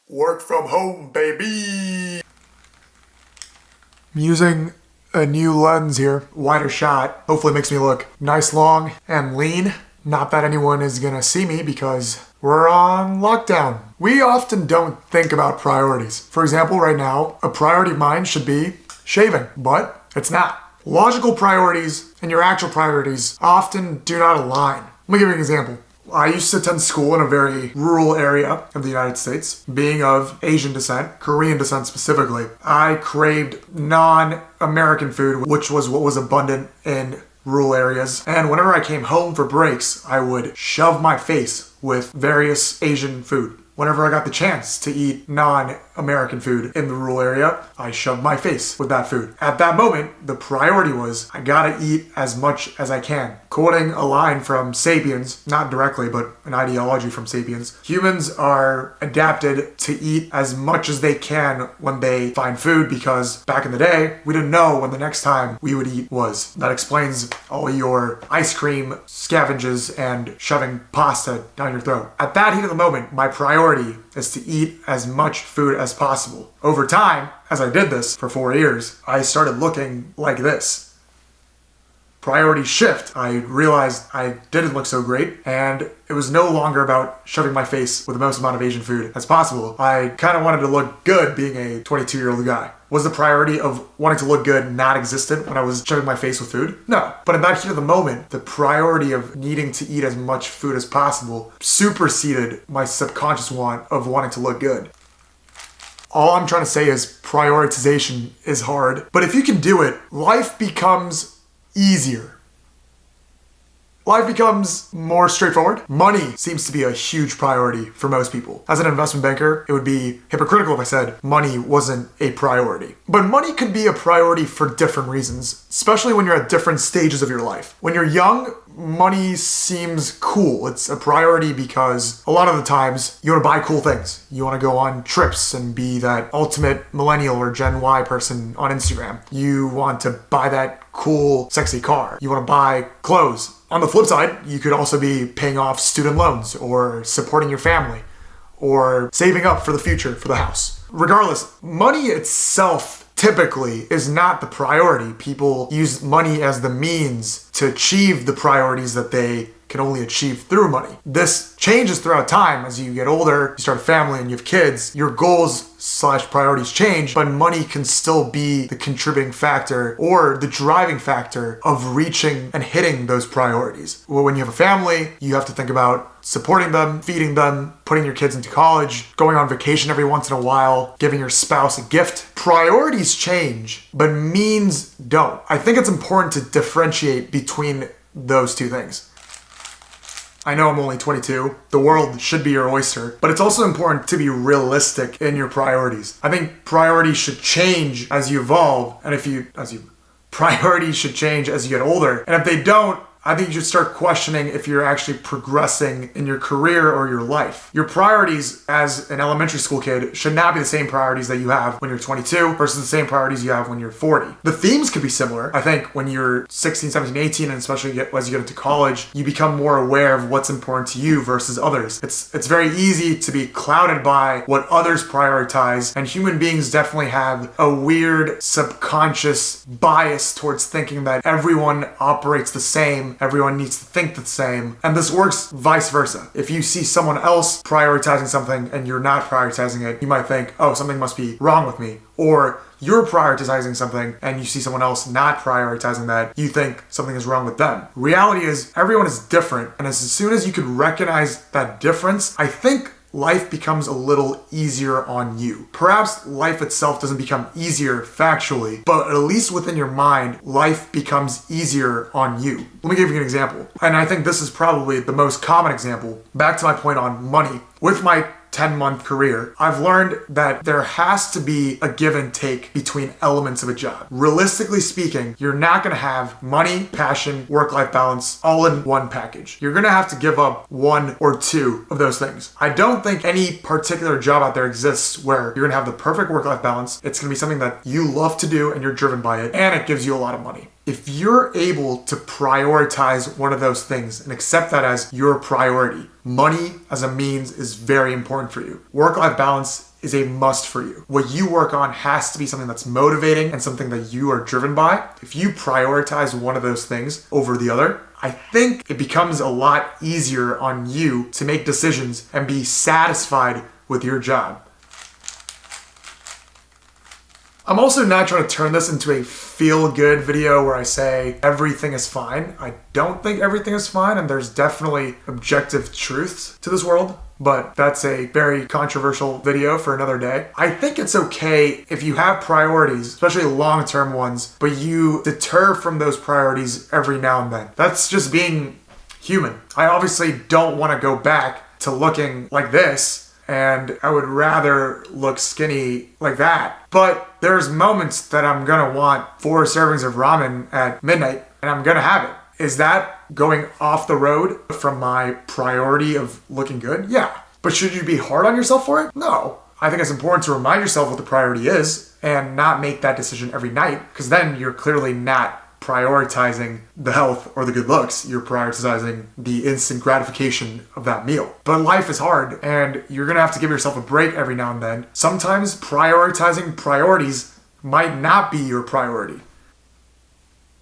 Work from home, baby! I'm using a new lens here, wider shot. Hopefully it makes me look nice, long, and lean. Not that anyone is gonna see me because we're on lockdown. We often don't think about priorities. For example, right now, a priority of mine should be shaving, but it's not. Logical priorities and your actual priorities often do not align. Let me give you an example. I used to attend school in a very rural area of the United States. Being of Asian descent, Korean descent specifically, I craved non-American food, which was what was abundant in rural areas. And whenever I came home for breaks, I would shove my face with various Asian food. Whenever I got the chance to eat non-American food in the rural area, I shoved my face with that food. At that moment, the priority was, I gotta eat as much as I can. Quoting a line from Sapiens, not directly, but an ideology from Sapiens, humans are adapted to eat as much as they can when they find food because back in the day, we didn't know when the next time we would eat was. That explains all your ice cream scavenges and shoving pasta down your throat. At that heat of the moment, my priority is to eat as much food as possible. Over time, as I did this for 4 years, I started looking like this. Priorities shift. I realized I didn't look so great, and it was no longer about shoving my face with the most amount of Asian food as possible. I kind of wanted to look good being a 22-year-old guy. Was the priority of wanting to look good not existent when I was shoving my face with food? No. But in that heat of the moment, the priority of needing to eat as much food as possible superseded my subconscious want of wanting to look good. All I'm trying to say is prioritization is hard, but if you can do it, life becomes easier. Life becomes more straightforward. Money seems to be a huge priority for most people. As an investment banker, it would be hypocritical if I said money wasn't a priority. But money could be a priority for different reasons, especially when you're at different stages of your life. When you're young, money seems cool. It's a priority because a lot of the times you want to buy cool things. You want to go on trips and be that ultimate millennial or Gen Y person on Instagram. You want to buy that cool, sexy car. You want to buy clothes. On the flip side, you could also be paying off student loans or supporting your family or saving up for the future for the house. Regardless, money itself typically is not the priority. People use money as the means to achieve the priorities that they can only achieve through money. This changes throughout time. As you get older, you start a family and you have kids, your goals / priorities change, but money can still be the contributing factor or the driving factor of reaching and hitting those priorities. Well, when you have a family, you have to think about supporting them, feeding them, putting your kids into college, going on vacation every once in a while, giving your spouse a gift. Priorities change, but means don't. I think it's important to differentiate between those two things. I know I'm only 22. The world should be your oyster, but it's also important to be realistic in your priorities. I think priorities should change as you evolve, and priorities should change as you get older. And if they don't, I think you should start questioning if you're actually progressing in your career or your life. Your priorities as an elementary school kid should not be the same priorities that you have when you're 22 versus the same priorities you have when you're 40. The themes could be similar. I think when you're 16, 17, 18, and especially as you get into college, you become more aware of what's important to you versus others. It's very easy to be clouded by what others prioritize, and human beings definitely have a weird subconscious bias towards thinking that everyone operates the same. Everyone needs to think the same. And this works vice versa. If you see someone else prioritizing something and you're not prioritizing it, you might think, oh, something must be wrong with me. Or you're prioritizing something and you see someone else not prioritizing that, you think something is wrong with them. Reality is everyone is different. And as soon as you can recognize that difference, I think life becomes a little easier on you. Perhaps life itself doesn't become easier factually, but at least within your mind, life becomes easier on you. Let me give you an example. And I think this is probably the most common example. Back to my point on money. With my 10-month career, I've learned that there has to be a give and take between elements of a job. Realistically speaking, you're not gonna have money, passion, work-life balance all in one package. You're gonna have to give up one or two of those things. I don't think any particular job out there exists where you're gonna have the perfect work-life balance. It's gonna be something that you love to do and you're driven by it, and it gives you a lot of money. If you're able to prioritize one of those things and accept that as your priority, money as a means is very important for you. Work-life balance is a must for you. What you work on has to be something that's motivating and something that you are driven by. If you prioritize one of those things over the other, I think it becomes a lot easier on you to make decisions and be satisfied with your job. I'm also not trying to turn this into a feel-good video where I say everything is fine. I don't think everything is fine, and there's definitely objective truths to this world, but that's a very controversial video for another day. I think it's okay if you have priorities, especially long-term ones, but you deter from those priorities every now and then. That's just being human. I obviously don't want to go back to looking like this, and I would rather look skinny like that. But there's moments that I'm gonna want 4 servings of ramen at midnight, and I'm gonna have it. Is that going off the road from my priority of looking good? Yeah. But should you be hard on yourself for it? No. I think it's important to remind yourself what the priority is and not make that decision every night, because then you're clearly not prioritizing the health or the good looks. You're prioritizing the instant gratification of that meal. But life is hard, and you're gonna have to give yourself a break every now and then. Sometimes prioritizing priorities might not be your priority.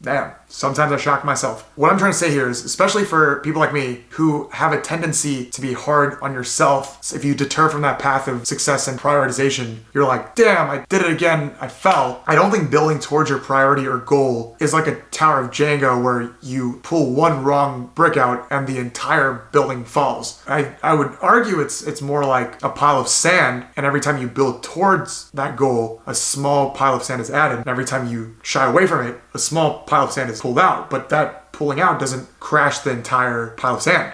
Damn, sometimes I shock myself. What I'm trying to say here is, especially for people like me who have a tendency to be hard on yourself, so if you deter from that path of success and prioritization, you're like, damn, I did it again, I fell. I don't think building towards your priority or goal is like a Tower of Jenga where you pull one wrong brick out and the entire building falls. I would argue it's more like a pile of sand, and every time you build towards that goal, a small pile of sand is added, and every time you shy away from it, a small pile of sand is pulled out, but that pulling out doesn't crash the entire pile of sand.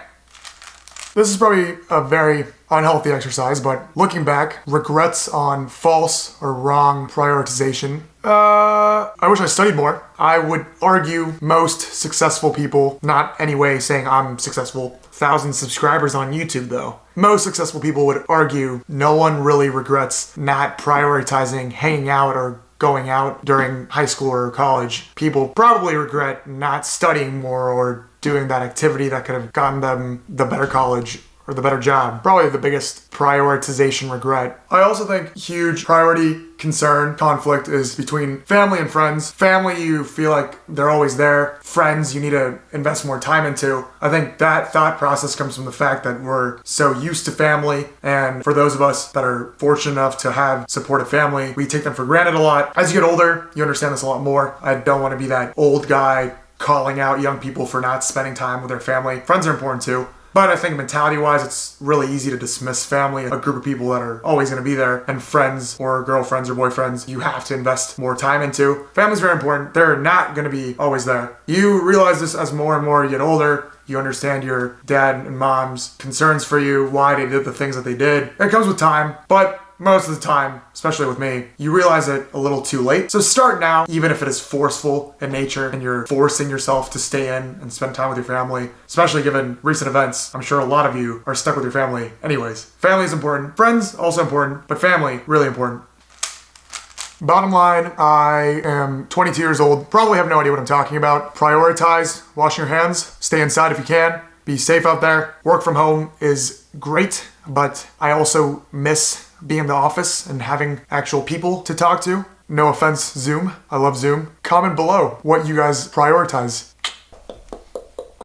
This is probably a very unhealthy exercise, but looking back, regrets on false or wrong prioritization. I wish I studied more. I would argue most successful people, not anyway saying I'm successful, 1,000 subscribers on YouTube though. Most successful people would argue no one really regrets not prioritizing hanging out or going out during high school or college. People probably regret not studying more or doing that activity that could have gotten them the better college or the better job. Probably the biggest prioritization regret. I also think huge priority, concern, conflict is between family and friends. Family, you feel like they're always there. Friends, you need to invest more time into. I think that thought process comes from the fact that we're so used to family, and for those of us that are fortunate enough to have supportive family, we take them for granted a lot. As you get older, you understand this a lot more. I don't want to be that old guy calling out young people for not spending time with their family. Friends are important too. But I think mentality-wise, it's really easy to dismiss family, a group of people that are always going to be there, and friends or girlfriends or boyfriends you have to invest more time into. Family's very important. They're not going to be always there. You realize this as more and more you get older. You understand your dad and mom's concerns for you, why they did the things that they did. It comes with time, but most of the time, especially with me, you realize it a little too late. So start now, even if it is forceful in nature and you're forcing yourself to stay in and spend time with your family, especially given recent events. I'm sure a lot of you are stuck with your family anyways. Family is important. Friends, also important, but family, really important. Bottom line, I am 22 years old, probably have no idea what I'm talking about. Prioritize washing your hands, stay inside if you can, be safe out there. Work from home is great, but I also miss being in the office and having actual people to talk to. No offense, Zoom. I love Zoom. Comment below what you guys prioritize.